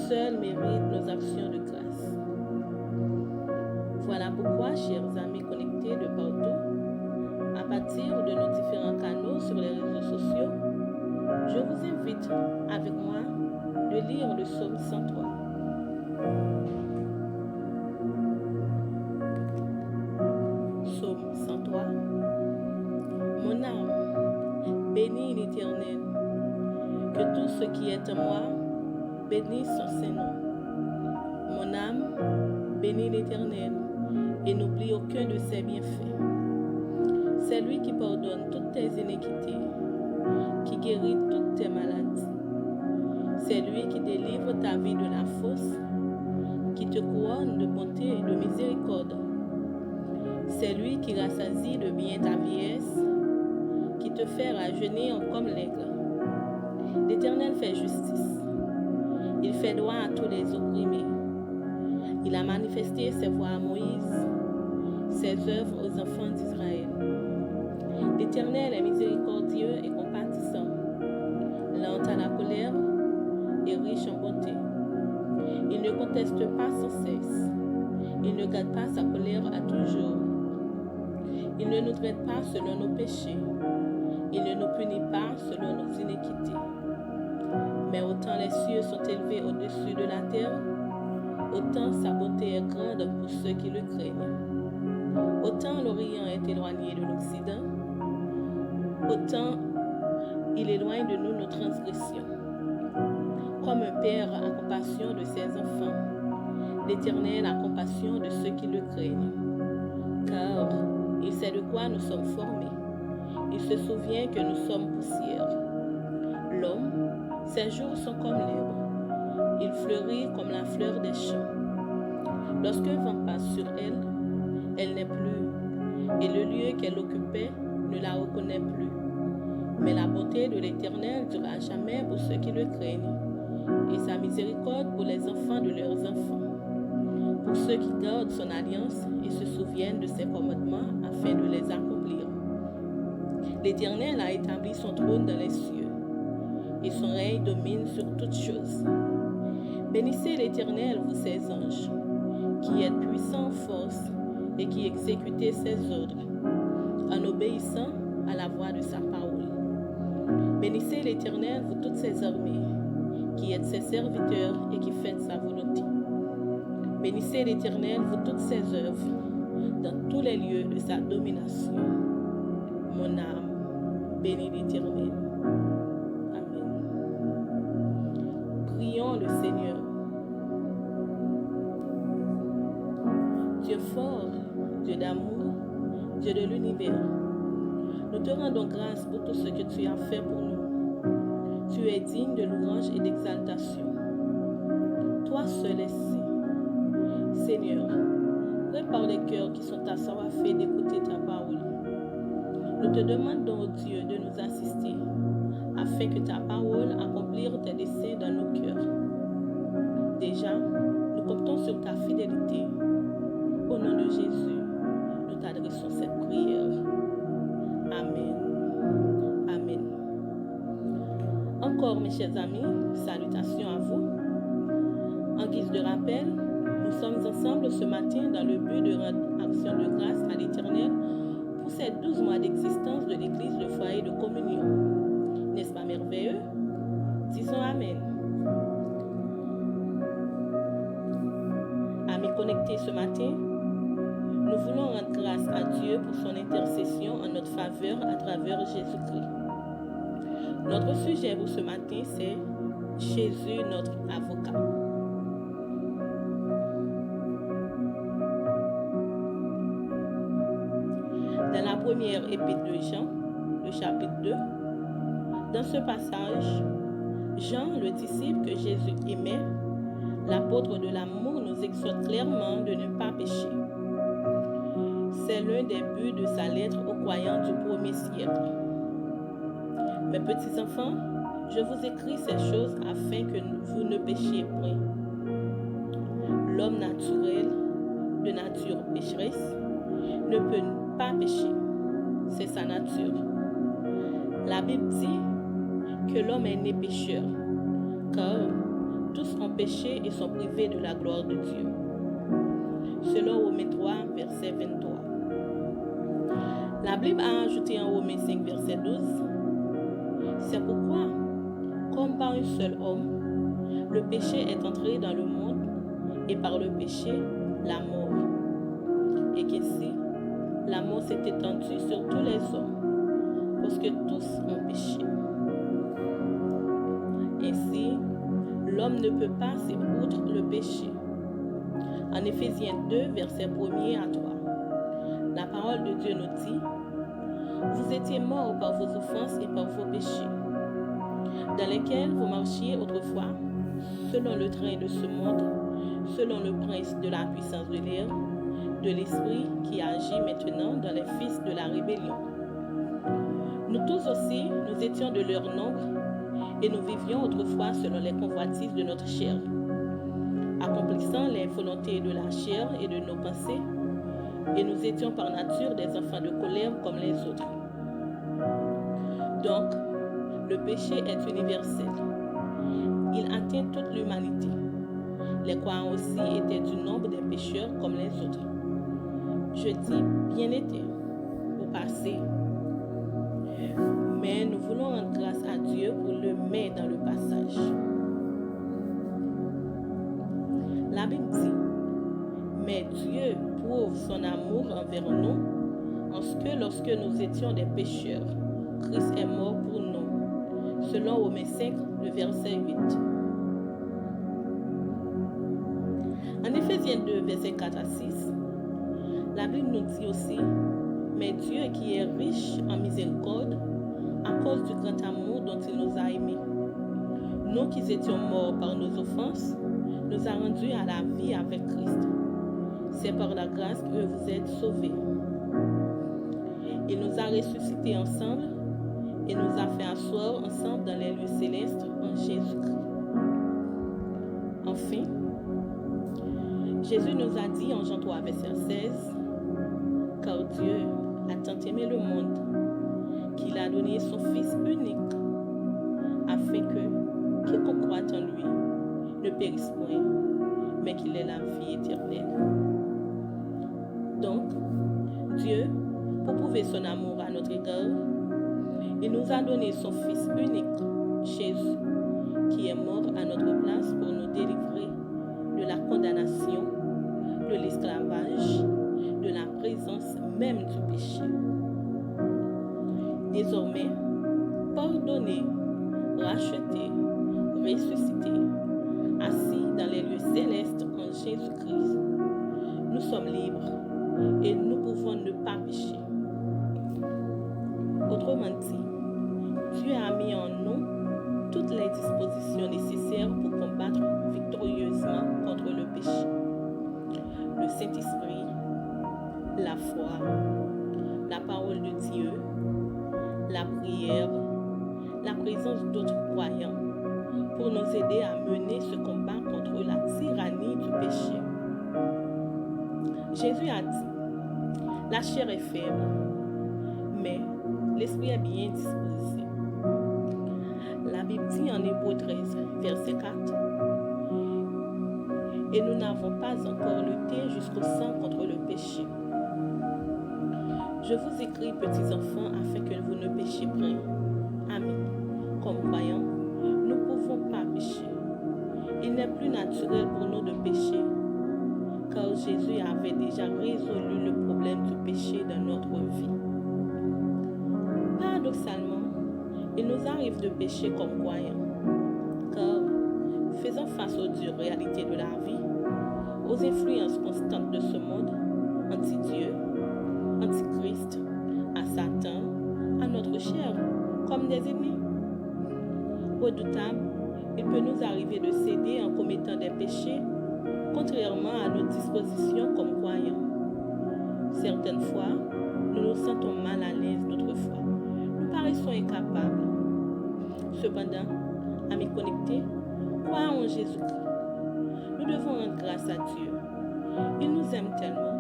seul mérite nos actions de grâce. Voilà pourquoi, chers amis connectés de partout, à partir de nos différents canaux sur les réseaux sociaux, je vous invite avec moi de lire le psaume 103. Psaume 103. Mon âme, bénis l'Éternel, que tout ce qui est en moi bénisse son Saint-Nom. Mon âme, bénis l'Éternel, et n'oublie aucun de ses bienfaits. C'est lui qui pardonne toutes tes iniquités, qui guérit toutes tes maladies. C'est lui qui délivre ta vie de la fosse, qui te couronne de bonté et de miséricorde. C'est lui qui rassasie de bien ta vieillesse, qui te fait rajeunir comme l'aigle. L'Éternel fait justice. Il fait droit à tous les opprimés. Il a manifesté ses voies à Moïse, ses œuvres aux enfants d'Israël. L'Éternel est miséricordieux et compatissant, lent à la colère et riche en bonté. Il ne conteste pas sans cesse. Il ne garde pas sa colère à toujours. Il ne nous traite pas selon nos péchés. Il ne nous punit pas selon nos iniquités. Mais autant les cieux sont élevés au-dessus de la terre, autant sa bonté est grande pour ceux qui le craignent. Autant l'Orient est éloigné de l'Occident, autant il éloigne de nous nos transgressions. Comme un père a compassion de ses enfants, l'Éternel a compassion de ceux qui le craignent. Car il sait de quoi nous sommes formés. Il se souvient que nous sommes poussière. L'homme, ses jours sont comme l'herbe. Il fleurit comme la fleur des champs. Lorsqu'un vent passe sur elle, elle n'est plus, et le lieu qu'elle occupait ne la reconnaît plus. Mais la bonté de l'Éternel durera jamais pour ceux qui le craignent, et sa miséricorde pour les enfants de leurs enfants, pour ceux qui gardent son alliance et se souviennent de ses commandements afin de les accomplir. L'Éternel a établi son trône dans les cieux, et son règne domine sur toutes choses. Bénissez l'Éternel, vous ses anges, qui êtes puissants en force et qui exécutez ses ordres, en obéissant à la voix de sa parole. Bénissez l'Éternel, vous toutes ses armées, qui êtes ses serviteurs et qui faites sa volonté. Bénissez l'Éternel, vous toutes ses œuvres, dans tous les lieux de sa domination. Mon âme, bénis l'Éternel. Amen. Prions le Seigneur. Dieu fort, Dieu d'amour, Dieu de l'univers, nous te rendons grâce pour tout ce que tu as fait pour nous. Tu es digne de louange et d'exaltation. Toi seul es saint. Seigneur, prépare les cœurs qui sont assoiffés d'écouter ta parole. Nous te demandons, Dieu, de nous assister, afin que ta parole accomplisse tes desseins dans nos cœurs. Déjà, nous comptons sur ta fidélité. Au nom de Jésus, nous t'adressons cette prière. Amen. Amen. Encore, mes chers amis, salutations à vous. En guise de rappel, nous sommes ensemble ce matin dans le but de rendre action de grâce à l'Éternel pour ces 12 mois d'existence de l'Église de foyer de communion. N'est-ce pas merveilleux? Disons Amen. Amis connectés ce matin, nous voulons rendre grâce à Dieu pour son intercession en notre faveur à travers Jésus-Christ. Notre sujet pour ce matin, c'est Jésus, notre avocat. Dans la première épître de Jean, le chapitre 2, dans ce passage, Jean, le disciple que Jésus aimait, l'apôtre de l'amour, nous exhorte clairement de ne pas pécher. C'est l'un des buts de sa lettre aux croyants du premier siècle. Mes petits enfants, je vous écris ces choses afin que vous ne péchiez point. L'homme naturel, de nature pécheresse, ne peut pas pécher. C'est sa nature. La Bible dit que l'homme est né pécheur, car tous ont péché et sont privés de la gloire de Dieu. Selon Romains 3, verset 23. La Bible a ajouté en Romains 5, verset 12, c'est pourquoi, comme par un seul homme, le péché est entré dans le monde, et par le péché, la mort. Et qu'ainsi, la mort s'est étendue sur tous les hommes, parce que tous ont péché. Ainsi, l'homme ne peut passer outre le péché. En Éphésiens 2, verset 1er à 3, la parole de Dieu nous dit, « Vous étiez morts par vos offenses et par vos péchés, dans lesquels vous marchiez autrefois, selon le train de ce monde, selon le prince de la puissance de l'air, de l'esprit qui agit maintenant dans les fils de la rébellion. Nous tous aussi, nous étions de leur nombre, et nous vivions autrefois selon les convoitises de notre chair, accomplissant les volontés de la chair et de nos pensées, et nous étions par nature des enfants de colère comme les autres. Donc, le péché est universel. Il atteint toute l'humanité. Les croyants aussi étaient du nombre des pécheurs comme les autres. Je dis bien été, au passé. Mais nous voulons rendre grâce à Dieu pour le mettre dans le passage. La Bible dit, mais Dieu prouve son amour envers nous en ce que lorsque nous étions des pécheurs, Christ est mort pour nous, selon Romains 5, le verset 8. En Éphésiens 2, verset 4 à 6, la Bible nous dit aussi, mais Dieu qui est riche en miséricorde, à cause du grand amour dont il nous a aimés, nous qui étions morts par nos offenses, nous a rendus à la vie avec Christ. C'est par la grâce que vous êtes sauvés. Il nous a ressuscités ensemble et nous a fait asseoir ensemble dans les lieux célestes en Jésus-Christ. Enfin, Jésus nous a dit en Jean 3, verset 16, « Car Dieu a tant aimé le monde qu'il a donné son Fils unique, afin que quiconque croit en lui ne périsse point, mais qu'il ait la vie éternelle. » Donc, Dieu, pour prouver son amour à notre égard, il nous a donné son Fils unique, Jésus, qui est mort à notre place pour nous délivrer de la condamnation, de l'esclavage, de la présence même du péché. Désormais, pardonné, racheté, ressuscité, assis dans les lieux célestes en Jésus-Christ, nous sommes libres et nous pouvons ne pas pécher. Autrement dit, Dieu a mis en nous toutes les dispositions nécessaires pour combattre victorieusement contre le péché. Le Saint-Esprit, la foi, la parole de Dieu, la prière, la présence d'autres croyants pour nous aider à mener ce combat contre la tyrannie du péché. Jésus a dit, la chair est faible, mais l'esprit est bien disposé. La Bible dit en Hébreux 13, verset 4, « Et nous n'avons pas encore lutté jusqu'au sang contre le péché. Je vous écris, petits enfants, afin que vous ne péchiez point. Amis, comme croyants, nous ne pouvons pas pécher. Il n'est plus naturel pour nous de pécher, car Jésus avait déjà résolu le problème du péché dans notre vie. Paradoxalement, il nous arrive de pécher comme croyants, car faisant face aux dures réalités de la vie, aux influences constantes de ce monde, anti-Dieu, anti-Christ, à Satan, à notre chair, comme des ennemis. Redoutable, il peut nous arriver de céder en commettant des péchés, contrairement à nos dispositions comme croyants. Certaines fois, nous nous sentons mal à l'aise, d'autres fois, nous paraissons incapables. Cependant, amis connectés, croyons en Jésus-Christ. Nous devons rendre grâce à Dieu. Il nous aime tellement,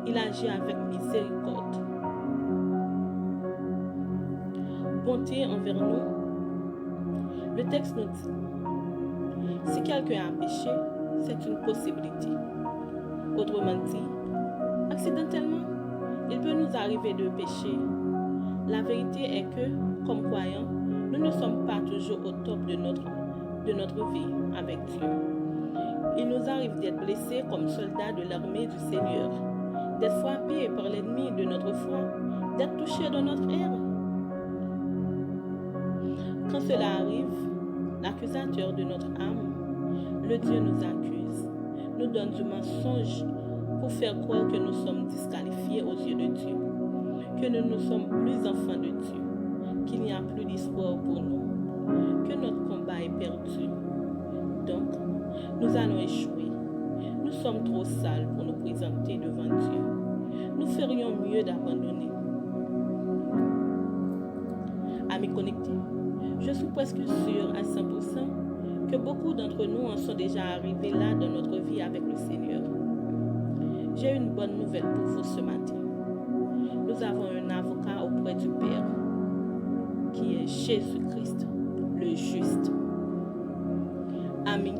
il agit avec miséricorde. Bonté envers nous. Le texte nous dit, Si quelqu'un a péché, c'est une possibilité. Autrement dit, accidentellement, il peut nous arriver de pécher. La vérité est que, comme croyants, nous ne sommes pas toujours au top de notre vie avec Dieu. Il nous arrive d'être blessés comme soldats de l'armée du Seigneur, d'être frappés par l'ennemi de notre foi, d'être touchés dans notre ère. Quand cela arrive, l'accusateur de notre âme, le Dieu nous accuse, nous donne du mensonge pour faire croire que nous sommes disqualifiés aux yeux de Dieu, que nous ne sommes plus enfants de Dieu, qu'il n'y a plus d'espoir pour nous, que notre combat est perdu. Donc, nous allons échouer. Nous sommes trop sales pour nous présenter devant Dieu. Nous ferions mieux d'abandonner. Amis connectés, je suis presque sûre à 100% que beaucoup d'entre nous en sont déjà arrivés là dans notre vie avec le Seigneur. J'ai une bonne nouvelle pour vous ce matin. Nous avons un avocat auprès du Père, qui est Jésus-Christ, le juste. Amis,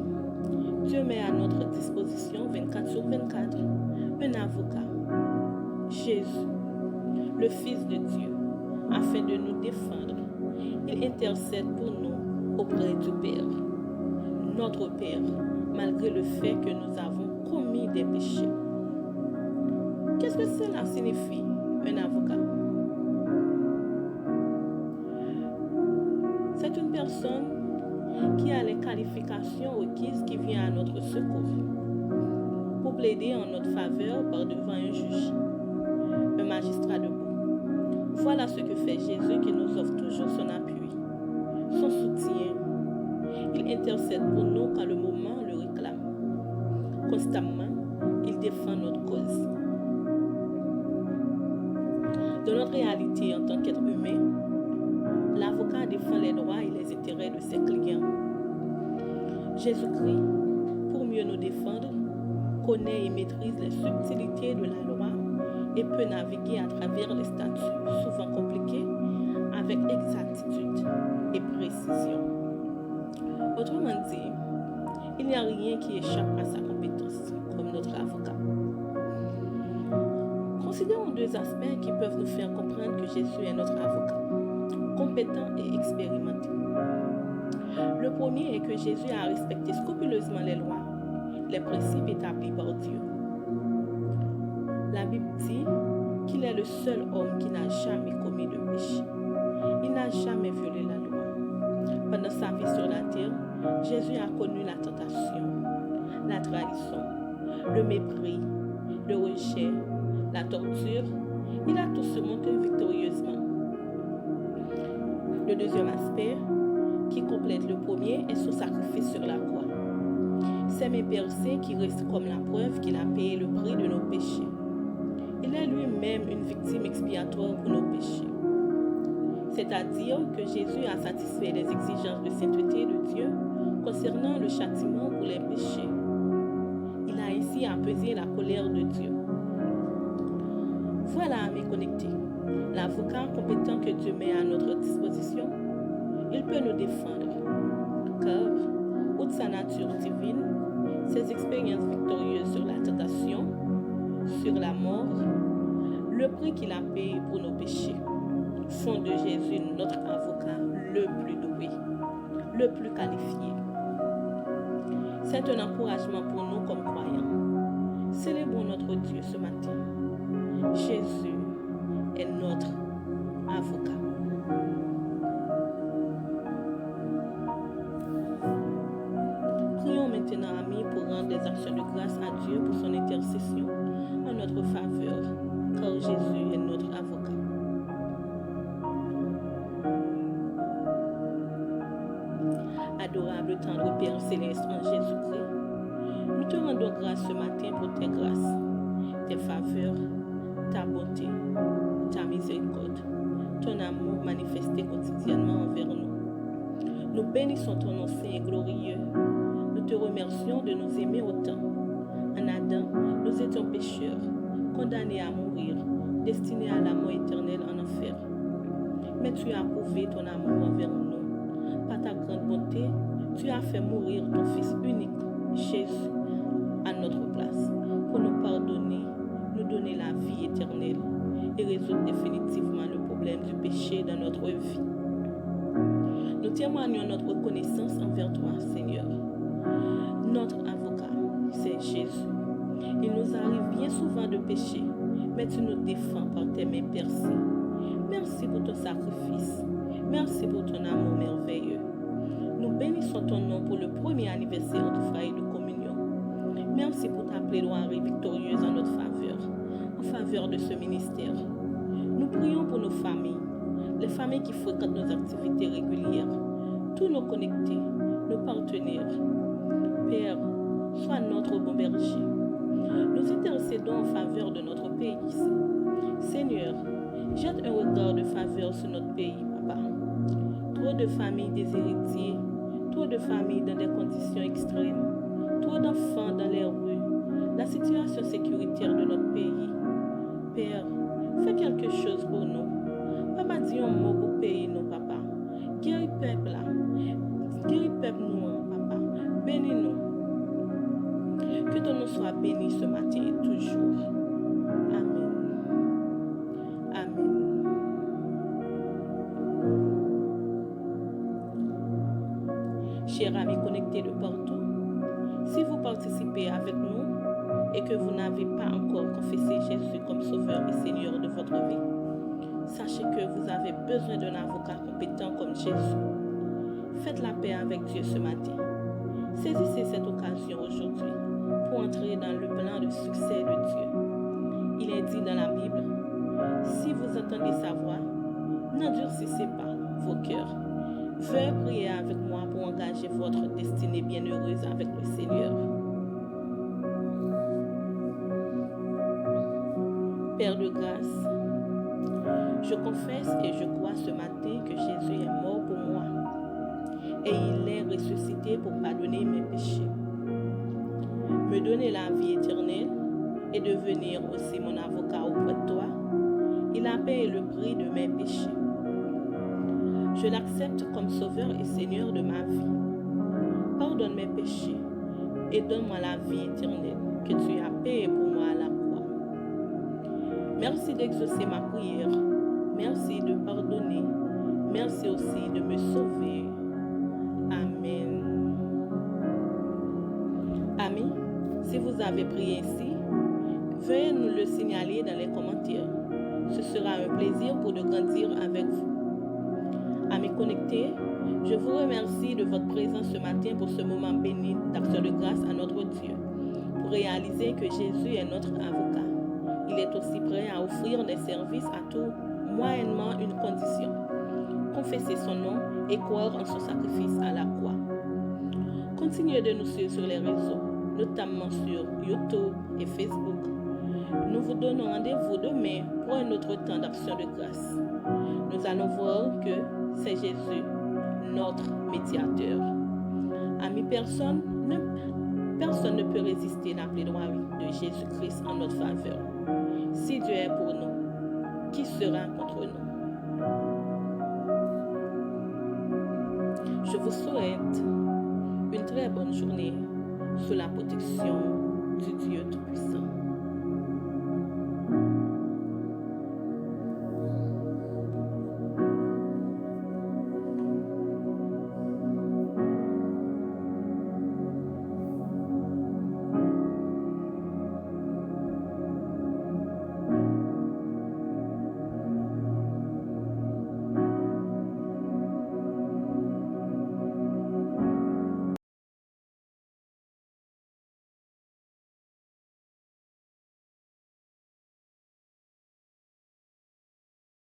Dieu met à notre disposition 24/24 un avocat, Jésus, le Fils de Dieu, afin de nous défendre. Il intercède pour nous auprès du Père, notre Père, malgré le fait que nous avons commis des péchés. Qu'est-ce que cela signifie, un avocat? C'est une personne qui a les qualifications requises qui vient à notre secours pour plaider en notre faveur par devant un juge, un magistrat debout. Voilà ce que fait Jésus qui nous offre toujours son appui, son soutien. Il intercède pour nous quand le moment le réclame. Constamment, il défend notre cause. Dans notre réalité en tant qu'être humain, l'avocat défend les droits et les intérêts de ses clients. Jésus-Christ, pour mieux nous défendre, connaît et maîtrise les subtilités de la loi et peut naviguer à travers les statuts souvent compliqués avec exactitude et précision. Autrement dit, il n'y a rien qui échappe à sa compétence comme notre avocat. Considérons deux aspects qui peuvent nous faire comprendre que Jésus est notre avocat, compétent et expérimenté. Le premier est que Jésus a respecté scrupuleusement les lois, les principes établis par Dieu. La Bible dit qu'il est le seul homme qui n'a jamais commis de péché. Il n'a jamais violé la loi. Pendant sa vie sur la terre, Jésus a connu la tentation, la trahison, le mépris, le rejet, la torture. Il a tout surmonté victorieusement. Le deuxième aspect, qui complète le premier, est son sacrifice sur la croix. C'est mes percées qui restent comme la preuve qu'il a payé le prix de nos péchés. Il est lui-même une victime expiatoire pour nos péchés. C'est-à-dire que Jésus a satisfait les exigences de sainteté de Dieu concernant le châtiment pour les péchés. Il a ainsi apaisé la colère de Dieu. Voilà, mes connectés, l'avocat compétent que Dieu met à notre disposition. Il peut nous défendre, car, outre sa nature divine, ses expériences victorieuses sur la tentation, sur la mort, le prix qu'il a payé pour nos péchés, font de Jésus notre avocat le plus doué, le plus qualifié. C'est un encouragement pour nous comme croyants. Célébrons notre Dieu ce matin. Jésus est notre avocat. Prions maintenant, amis, pour rendre des actions de grâce à Dieu pour son intercession en notre faveur, car Jésus est notre avocat. Adorable tendre Père céleste en Jésus-Christ, nous te rendons grâce ce matin pour tes grâces, tes faveurs, ta bonté, ta miséricorde, ton amour manifesté quotidiennement envers nous. Nous bénissons ton nom saint et glorieux. Nous te remercions de nous aimer autant. En Adam, nous étions pécheurs, condamnés à mourir, destinés à la mort éternelle en enfer. Mais tu as prouvé ton amour envers nous. Par ta grande bonté, Tu as fait mourir ton Fils unique, Jésus, à notre place, pour nous pardonner, nous donner la vie éternelle et résoudre définitivement le problème du péché dans notre vie. Nous témoignons notre reconnaissance envers toi, Seigneur. Notre avocat, c'est Jésus. Il nous arrive bien souvent de pécher, mais tu nous défends par tes mains percées. Merci pour ton sacrifice. Merci pour ton amour merveilleux. Nous bénissons ton nom pour le premier anniversaire du foyer de communion. Merci pour ta plaidoirie victorieuse en notre faveur, en faveur de ce ministère. Nous prions pour nos familles, les familles qui fréquentent nos activités régulières, tous nos connectés, nos partenaires. Père, sois notre bon berger. Nous intercédons en faveur de notre pays. Seigneur, jette un regard de faveur sur notre pays, Papa. Trop de familles déshéritiées, trop de familles dans des conditions extrêmes, trop d'enfants dans les rues, la situation sécuritaire de notre pays. Père, fais quelque chose pour nous. Papa, dis un mot pour payer nous, Papa. Guéris peuple là. Guéris peuple nous, Papa. Bénis-nous. Que ton nom soit béni ce matin et toujours. Amen. Amen. Chers amis connectés de partout, si vous participez avec nous et que vous n'avez pas encore confessé Jésus comme Sauveur et Seigneur de votre vie, sachez que vous avez besoin d'un avocat compétent comme Jésus. Faites la paix avec Dieu ce matin. Saisissez cette occasion aujourd'hui pour entrer dans le plan de succès de Dieu. Il est dit dans la Bible, si vous entendez sa voix, n'endurcissez pas vos cœurs. Veuillez prier avec moi pour engager votre destinée bienheureuse avec le Seigneur. Père de grâce, je confesse et je crois ce matin que Jésus est mort pour moi et il est ressuscité pour pardonner mes péchés, me donner la vie éternelle et devenir aussi mon avocat auprès de toi. Il a payé le prix de mes péchés. Je l'accepte comme Sauveur et Seigneur de ma vie. Pardonne mes péchés et donne-moi la vie éternelle que tu as payée pour moi à la croix. Merci d'exaucer ma prière. Merci de pardonner. Merci aussi de me sauver. Amen. Amis, si vous avez prié ainsi, veuillez nous le signaler dans les commentaires. Ce sera un plaisir pour de grandir avec vous. Amis connectés, je vous remercie de votre présence ce matin pour ce moment béni d'action de grâce à notre Dieu, pour réaliser que Jésus est notre avocat. Il est aussi prêt à offrir des services à tout, moyennement une condition: confesser son nom et croire en son sacrifice à la croix. Continuez de nous suivre sur les réseaux, notamment sur YouTube et Facebook. Nous vous donnons rendez-vous demain pour un autre temps d'action de grâce. Nous allons voir que c'est Jésus, notre médiateur. Amis, personne ne peut résister à la plaidoirie de Jésus-Christ en notre faveur. Si Dieu est pour nous, qui sera contre nous? Je vous souhaite une très bonne journée sous la protection du Dieu Tout-Puissant.